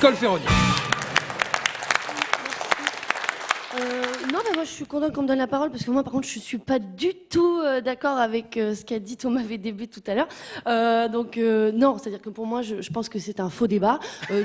Nicole Ferroni. Non, mais moi je suis contente qu'on me donne la parole parce que moi par contre je suis pas du tout d'accord avec ce qu'a dit Thomas VDB tout à l'heure. Non, c'est-à-dire que pour moi je pense que c'est un faux débat.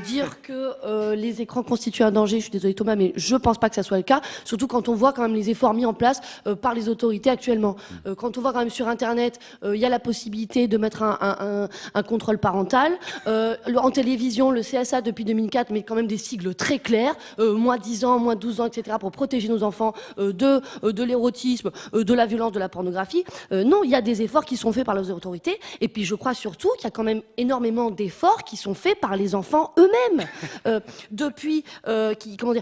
Dire que les écrans constituent un danger, je suis désolée Thomas, mais je pense pas que ça soit le cas. Surtout quand on voit quand même les efforts mis en place par les autorités actuellement. Quand on voit quand même sur Internet, il y a la possibilité de mettre un contrôle parental. En télévision, le CSA depuis 2004 met quand même des sigles très clairs, moins 10 ans, moins 12 ans, etc. pour protéger nos enfants de l'érotisme, de la violence, de la pornographie. Non, il y a des efforts qui sont faits par les autorités. Et puis je crois surtout qu'il y a quand même énormément d'efforts qui sont faits par les enfants eux-mêmes. Depuis quand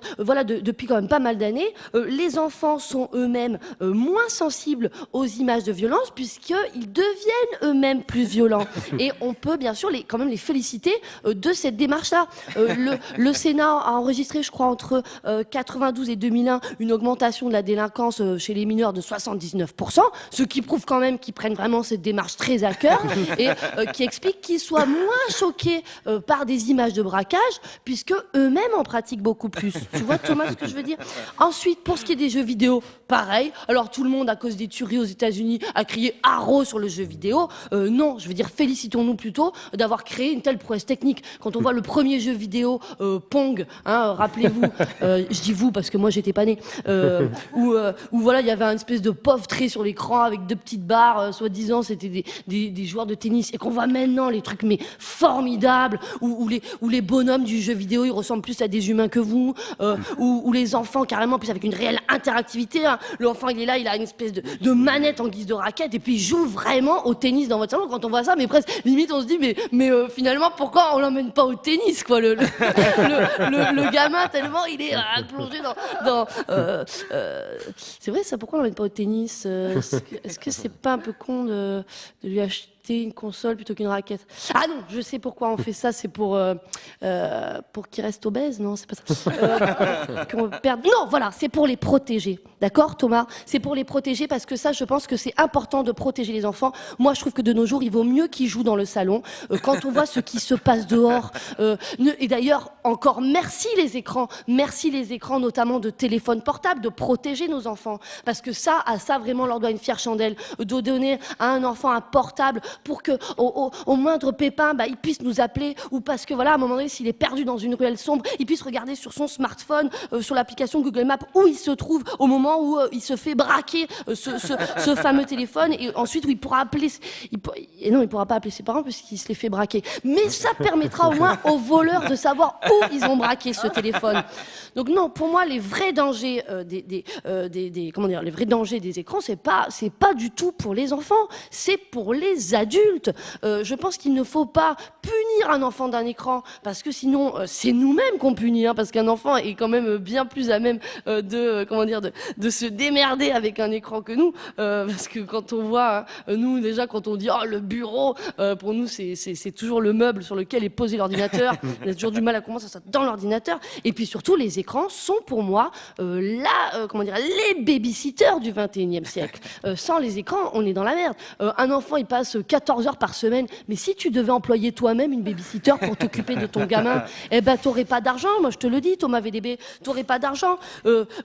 même pas mal d'années, les enfants sont eux-mêmes moins sensibles aux images de violence puisqu'ils deviennent eux-mêmes plus violents. Et on peut bien sûr quand même les féliciter de cette démarche-là. Le Sénat a enregistré, je crois, entre 92 et 2001, une augmentation de la délinquance chez les mineurs de 79%, ce qui prouve quand même qu'ils prennent vraiment cette démarche très à cœur et qui explique qu'ils soient moins choqués par des images de braquage, puisque eux-mêmes en pratiquent beaucoup plus. Tu vois, Thomas, ce que je veux dire? Ensuite, pour ce qui est des jeux vidéo, pareil. Alors, tout le monde, à cause des tueries aux États-Unis, a crié haro sur le jeu vidéo. Non, je veux dire, félicitons-nous plutôt d'avoir créé une telle prouesse technique. Quand on voit le premier jeu vidéo, Pong, hein, rappelez-vous, je dis vous parce que moi j'étais pas née, où voilà, il y avait un espèce de pauvre trait sur l'écran avec deux petites barres, soi-disant c'était des joueurs de tennis, et qu'on voit maintenant les trucs mais formidables, où les bonhommes du jeu vidéo ils ressemblent plus à des humains que vous, où les enfants carrément plus avec une réelle interactivité, hein. L'enfant il est là, il a une espèce de manette en guise de raquette et puis il joue vraiment au tennis dans votre salon. Quand on voit ça, mais presque limite on se dit mais finalement pourquoi on l'emmène pas au tennis quoi, le gamin tellement il est plongé dans c'est vrai ça, pourquoi on l'emmène pas au tennis, est-ce que c'est pas un peu con de lui acheter une console plutôt qu'une raquette? Ah non, je sais pourquoi on fait ça, c'est pour qu'il reste obèse, non, c'est pas ça. Qu'on perde. Non, voilà, c'est pour les protéger. D'accord, Thomas? C'est pour les protéger parce que ça, je pense que c'est important de protéger les enfants. Moi, je trouve que de nos jours, il vaut mieux qu'ils jouent dans le salon. Quand on voit ce qui se passe dehors, et d'ailleurs, encore merci les écrans, notamment de téléphones portables, de protéger nos enfants. Parce que ça vraiment, on leur doit une fière chandelle, de donner à un enfant un portable pour que au moindre pépin, il puisse nous appeler, ou parce que voilà, à un moment donné, s'il est perdu dans une ruelle sombre, il puisse regarder sur son smartphone, sur l'application Google Maps, où il se trouve au moment où il se fait braquer ce fameux téléphone, et ensuite où il pourra appeler, et non, il pourra pas appeler ses parents puisqu'il se les fait braquer. Mais ça permettra au moins aux voleurs de savoir où ils ont braqué ce téléphone. Donc non, pour moi, les vrais dangers les vrais dangers des écrans, c'est pas du tout pour les enfants, c'est pour les adultes. Je pense qu'il ne faut pas punir un enfant d'un écran, parce que sinon c'est nous-mêmes qu'on punit, hein, parce qu'un enfant est quand même bien plus à même de se démerder avec un écran que nous, parce que quand on voit, hein, nous déjà quand on dit le bureau, pour nous c'est toujours le meuble sur lequel est posé l'ordinateur. On a toujours du mal à comprendre ça dans l'ordinateur. Et puis surtout, les écrans sont pour moi les babysitters du 21e siècle. Sans les écrans, on est dans la merde. Un enfant, il passe 14 heures par semaine, mais si tu devais employer toi-même une babysitter pour t'occuper de ton gamin, t'aurais pas d'argent. Moi, je te le dis, Thomas VDB, t'aurais pas d'argent.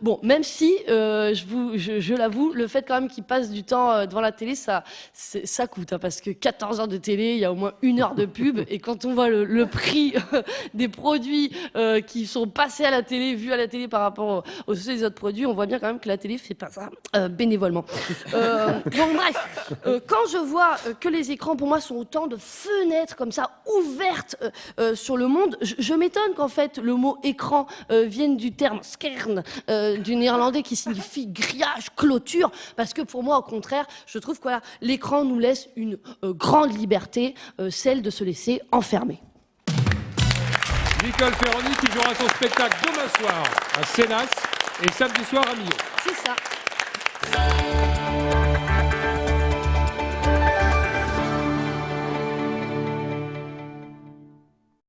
Bon, même si, je l'avoue, le fait quand même qu'il passe du temps devant la télé, ça coûte, hein, parce que 14 heures de télé, il y a au moins 1 heure de pub, et quand on voit le prix des produits qui sont passés à la télé, vus à la télé par rapport aux autres produits, on voit bien quand même que la télé fait pas ça bénévolement. Donc bref, quand je vois que les écrans pour moi sont autant de fenêtres comme ça ouvertes sur le monde, je m'étonne qu'en fait le mot écran vienne du terme skern, du néerlandais qui signifie grillage, clôture, parce que pour moi au contraire, je trouve que voilà, l'écran nous laisse une grande liberté, celle de se laisser enfermer. Nicole Ferroni qui jouera son spectacle demain soir à Sénas et samedi soir à Millau. C'est ça.